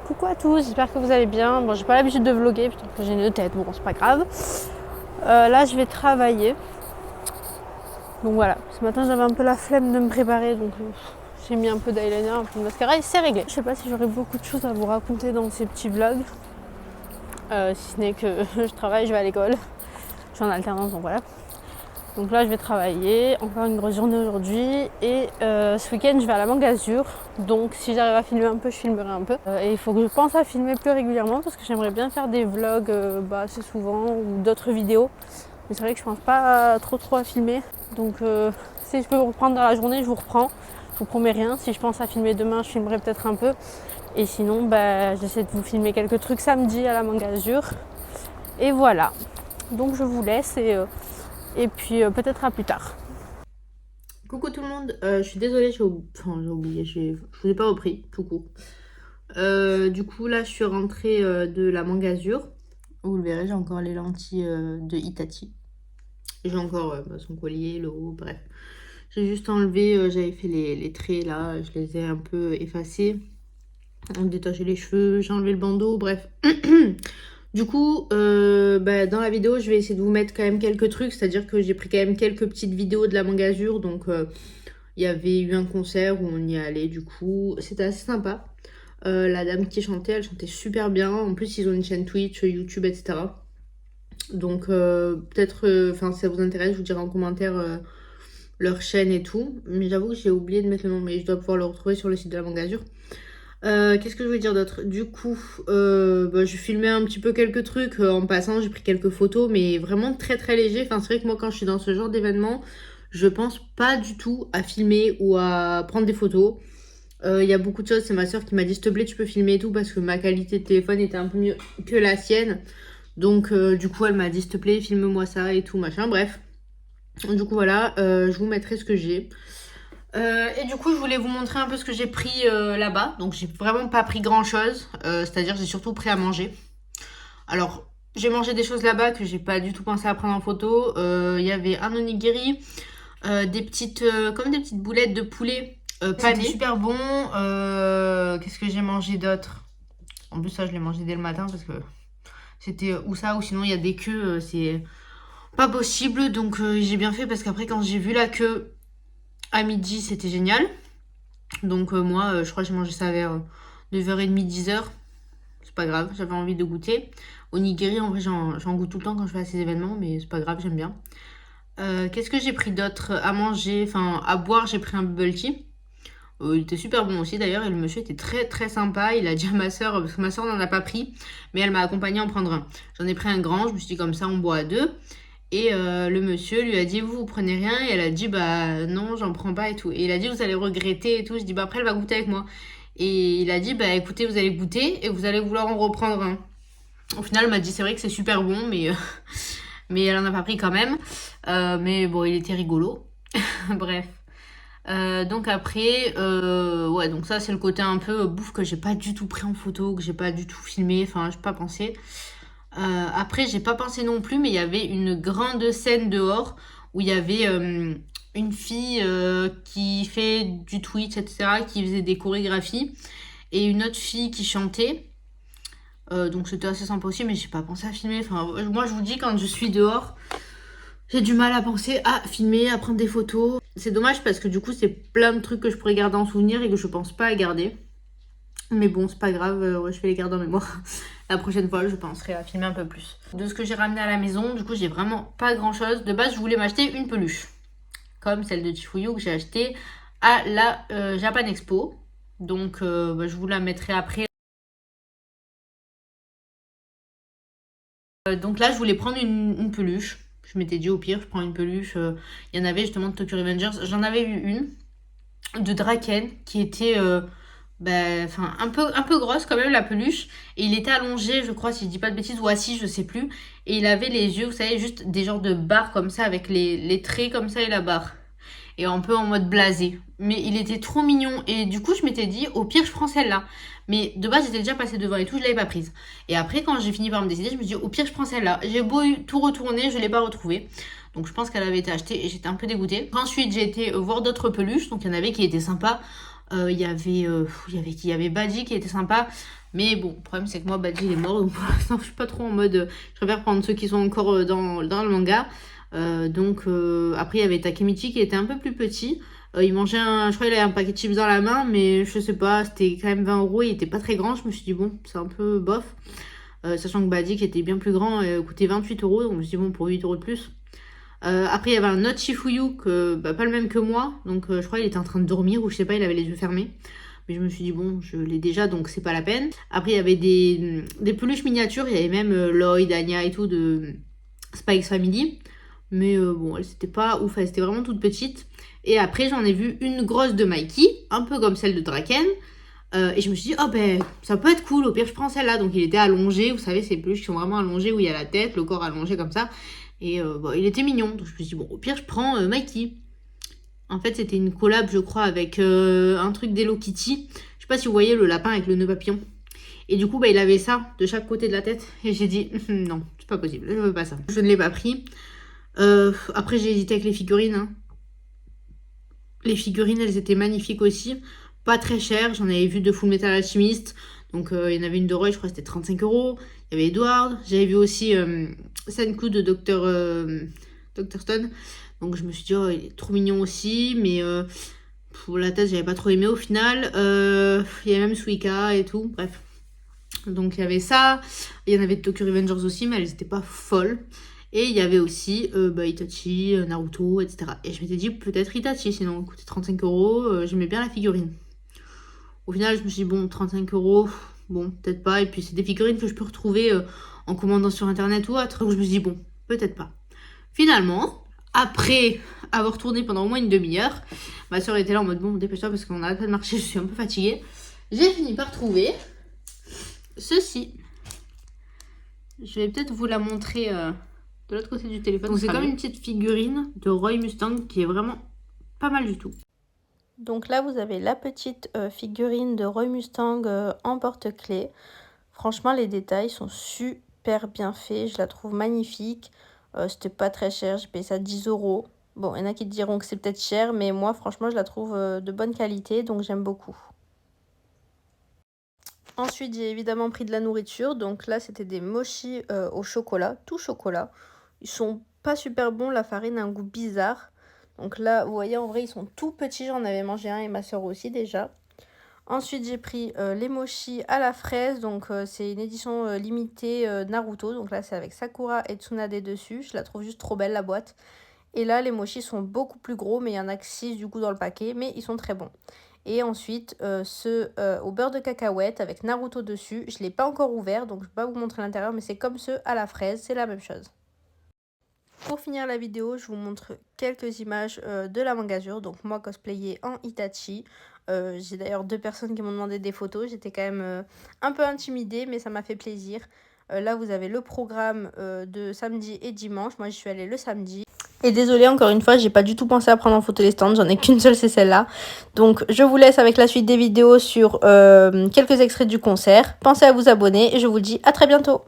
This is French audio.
Coucou à tous, j'espère que vous allez bien. Bon, j'ai pas l'habitude de vlogger, putain que j'ai une tête, bon c'est pas grave. Là je vais travailler. Donc voilà, ce matin j'avais un peu la flemme de me préparer, donc j'ai mis un peu d'eyeliner, un peu de mascara et c'est réglé. Je sais pas si j'aurai beaucoup de choses à vous raconter dans ces petits vlogs. Si ce n'est que je travaille, je vais à l'école. Je suis en alternance, donc voilà. Donc là je vais travailler, encore une grosse journée aujourd'hui. Et ce week-end je vais à la Mangue Azur. Donc si j'arrive à filmer un peu, je filmerai un peu. Et il faut que je pense à filmer plus régulièrement parce que j'aimerais bien faire des vlogs assez souvent ou d'autres vidéos. Mais c'est vrai que je pense pas trop à filmer. Donc si je peux vous reprendre dans la journée, je vous reprends. Je vous promets rien. Si je pense à filmer demain, je filmerai peut-être un peu. Et sinon, j'essaie de vous filmer quelques trucs samedi à la Mangue Azur. Et voilà. Donc je vous laisse et puis peut-être à plus tard. Coucou tout le monde, je suis désolée, j'ai oublié, je vous ai pas repris, tout court. Du coup là je suis rentrée de la Mangue Azur. Vous le verrez, j'ai encore les lentilles de Hitachi. J'ai encore son collier, le haut, bref. J'ai juste enlevé, j'avais fait les traits là, je les ai un peu effacés. Détaché les cheveux, j'ai enlevé le bandeau, bref. Du coup, dans la vidéo, je vais essayer de vous mettre quand même quelques trucs. C'est-à-dire que j'ai pris quand même quelques petites vidéos de la Mangue Azur. Donc, il y avait eu un concert où on y allait. Du coup, c'était assez sympa. La dame qui chantait, elle chantait super bien. En plus, ils ont une chaîne Twitch, YouTube, etc. Donc, peut-être, si ça vous intéresse, je vous dirai en commentaire leur chaîne et tout. Mais j'avoue que j'ai oublié de mettre le nom. Mais je dois pouvoir le retrouver sur le site de la Mangue Azur. Qu'est-ce que je voulais dire d'autre? Du coup, je filmais un petit peu quelques trucs en passant, j'ai pris quelques photos, mais vraiment très très léger. Enfin, c'est vrai que moi, quand je suis dans ce genre d'événement, je pense pas du tout à filmer ou à prendre des photos. Il y a beaucoup de choses, c'est ma soeur qui m'a dit s'il te plaît, tu peux filmer et tout parce que ma qualité de téléphone était un peu mieux que la sienne. Donc, du coup, elle m'a dit s'il te plaît, filme-moi ça et tout, machin. Bref. Du coup, voilà, je vous mettrai ce que j'ai. Et du coup, je voulais vous montrer un peu ce que j'ai pris là-bas. Donc, j'ai vraiment pas pris grand-chose. C'est-à-dire, j'ai surtout pris à manger. Alors, j'ai mangé des choses là-bas que j'ai pas du tout pensé à prendre en photo. Il y avait un onigiri, comme des petites boulettes de poulet panées. C'était super bon. Qu'est-ce que j'ai mangé d'autre? En plus, ça, je l'ai mangé dès le matin parce que c'était ou ça, ou sinon, il y a des queues. C'est pas possible. Donc, j'ai bien fait parce qu'après, quand j'ai vu la queue à midi, c'était génial. Donc moi, je crois que j'ai mangé ça vers 9h30, 10h. C'est pas grave, j'avais envie de goûter. Onigiri, en vrai, j'en goûte tout le temps quand je vais à ces événements, mais c'est pas grave, j'aime bien. Qu'est-ce que j'ai pris d'autre à manger? Enfin, à boire, j'ai pris un bubble tea. Il était super bon aussi d'ailleurs, et le monsieur était très très sympa. Il a dit à ma soeur, parce que ma soeur n'en a pas pris, mais elle m'a accompagné à en prendre un. J'en ai pris un grand, je me suis dit comme ça, on boit à deux. Et le monsieur lui a dit vous prenez rien, et elle a dit bah non j'en prends pas et tout. Et il a dit vous allez regretter et tout. Je dis bah après elle va goûter avec moi. Et il a dit bah écoutez vous allez goûter et vous allez vouloir en reprendre un. Au final elle m'a dit c'est vrai que c'est super bon mais mais elle en a pas pris quand même. Mais bon il était rigolo. Bref. Donc après ouais donc ça c'est le côté un peu bouffe que j'ai pas du tout pris en photo, que j'ai pas du tout filmé, enfin j'ai pas pensé. Après, j'ai pas pensé non plus, mais il y avait une grande scène dehors où il y avait une fille qui fait du Twitch, etc., qui faisait des chorégraphies, et une autre fille qui chantait. Donc c'était assez sympa aussi, mais j'ai pas pensé à filmer. Enfin, moi, je vous dis, quand je suis dehors, j'ai du mal à penser à filmer, à prendre des photos. C'est dommage parce que du coup, c'est plein de trucs que je pourrais garder en souvenir et que je pense pas à garder. Mais bon, c'est pas grave, je vais les garder en mémoire. La prochaine fois, je penserai à filmer un peu plus. De ce que j'ai ramené à la maison, du coup, j'ai vraiment pas grand chose. De base, je voulais m'acheter une peluche. Comme celle de Chifuyu que j'ai achetée à la Japan Expo. Donc, je vous la mettrai après. Donc là, je voulais prendre une peluche. Je m'étais dit, au pire, je prends une peluche. Il y en avait justement de Tokyo Revengers. J'en avais eu une de Draken qui était... un peu grosse quand même la peluche, et il était allongé je crois si je dis pas de bêtises ou assis je sais plus, et il avait les yeux vous savez juste des genres de barres comme ça avec les traits comme ça et la barre, et un peu en mode blasé, mais il était trop mignon, et du coup je m'étais dit au pire je prends celle-là, mais de base j'étais déjà passée devant et tout, je l'avais pas prise, et après quand j'ai fini par me décider je me dis au pire je prends celle-là, j'ai beau tout retourner je l'ai pas retrouvée. Donc je pense qu'elle avait été achetée et j'étais un peu dégoûtée. Ensuite j'ai été voir d'autres peluches, donc il y en avait qui étaient sympas. Il y avait Badji qui était sympa. Mais bon, le problème c'est que moi Badji il est mort. Donc pour l'instant je suis pas trop en mode... je préfère prendre ceux qui sont encore dans le manga. Après il y avait Takemichi qui était un peu plus petit. Il mangeait je crois qu'il avait un paquet de chips dans la main. Mais je sais pas, c'était quand même 20 €. Il était pas très grand. Je me suis dit bon, c'est un peu bof. Sachant que Badji qui était bien plus grand coûtait 28 €. Donc je me suis dit bon, pour 8 € de plus. Après, il y avait un autre Shifuyu, pas le même que moi. Donc, je crois qu'il était en train de dormir ou je sais pas, il avait les yeux fermés. Mais je me suis dit, bon, je l'ai déjà, donc c'est pas la peine. Après, il y avait des peluches miniatures. Il y avait même Lloyd, Anya et tout de Spike's Family. Mais bon, elles c'était pas ouf, elles étaient vraiment toutes petites. Et après, j'en ai vu une grosse de Mikey, un peu comme celle de Draken. Et je me suis dit, oh ben, ça peut être cool, au pire, je prends celle-là. Donc, il était allongé, vous savez, ces peluches qui sont vraiment allongées, où il y a la tête, le corps allongé comme ça. Et il était mignon, donc je me suis dit, bon, au pire, je prends Mikey. En fait, c'était une collab, je crois, avec un truc d'Hello Kitty. Je sais pas si vous voyez le lapin avec le nœud papillon. Et du coup, il avait ça de chaque côté de la tête. Et j'ai dit, non, c'est pas possible, je veux pas ça. Je ne l'ai pas pris. Après, j'ai hésité avec les figurines. Hein. Les figurines, elles étaient magnifiques aussi. Pas très chères. J'en avais vu de Full Metal Alchemist. Donc, il y en avait une de Roy, je crois que c'était 35 €. Il y avait Edward. J'avais vu aussi Senku de Dr. Stone. Donc, je me suis dit, oh, il est trop mignon aussi. Mais pour la tête, j'avais pas trop aimé au final. Il y avait même Suika et tout. Bref. Donc, il y avait ça. Il y en avait de Tokyo Revengers aussi, mais elles n'étaient pas folles. Et il y avait aussi Itachi, Naruto, etc. Et je m'étais dit, peut-être Itachi, sinon il coûtait 35 €. J'aimais bien la figurine. Au final, je me suis dit, bon, 35 €, bon, peut-être pas. Et puis, c'est des figurines que je peux retrouver en commandant sur Internet ou autre. Donc, je me suis dit, bon, peut-être pas. Finalement, après avoir tourné pendant au moins une demi-heure, ma soeur était là en mode, bon, dépêche-toi parce qu'on arrête pas de marcher, je suis un peu fatiguée. J'ai fini par trouver ceci. Je vais peut-être vous la montrer de l'autre côté du téléphone. Donc, c'est comme une petite figurine de Roy Mustang qui est vraiment pas mal du tout. Donc là, vous avez la petite figurine de Roy Mustang en porte-clés. Franchement, les détails sont super bien faits. Je la trouve magnifique. C'était pas très cher. J'ai payé ça 10 €. Bon, il y en a qui te diront que c'est peut-être cher, mais moi, franchement, je la trouve de bonne qualité, donc j'aime beaucoup. Ensuite, j'ai évidemment pris de la nourriture. Donc là, c'était des mochis au chocolat, tout chocolat. Ils sont pas super bons. La farine a un goût bizarre. Donc là, vous voyez, en vrai, ils sont tout petits. J'en avais mangé un et ma soeur aussi déjà. Ensuite, j'ai pris les mochis à la fraise. Donc, c'est une édition limitée Naruto. Donc là, c'est avec Sakura et Tsunade dessus. Je la trouve juste trop belle, la boîte. Et là, les mochis sont beaucoup plus gros, mais il y en a que 6 du coup dans le paquet. Mais ils sont très bons. Et ensuite, ceux au beurre de cacahuète avec Naruto dessus. Je ne l'ai pas encore ouvert, donc je ne vais pas vous montrer l'intérieur. Mais c'est comme ceux à la fraise, c'est la même chose. Pour finir la vidéo, je vous montre quelques images de la Mangazure. Donc moi cosplayée en Itachi. J'ai d'ailleurs 2 personnes qui m'ont demandé des photos. J'étais quand même un peu intimidée, mais ça m'a fait plaisir. Là, vous avez le programme de samedi et dimanche. Moi, j'y suis allée le samedi. Et désolée, encore une fois, j'ai pas du tout pensé à prendre en photo les stands. J'en ai qu'une seule, c'est celle-là. Donc, je vous laisse avec la suite des vidéos sur quelques extraits du concert. Pensez à vous abonner et je vous dis à très bientôt.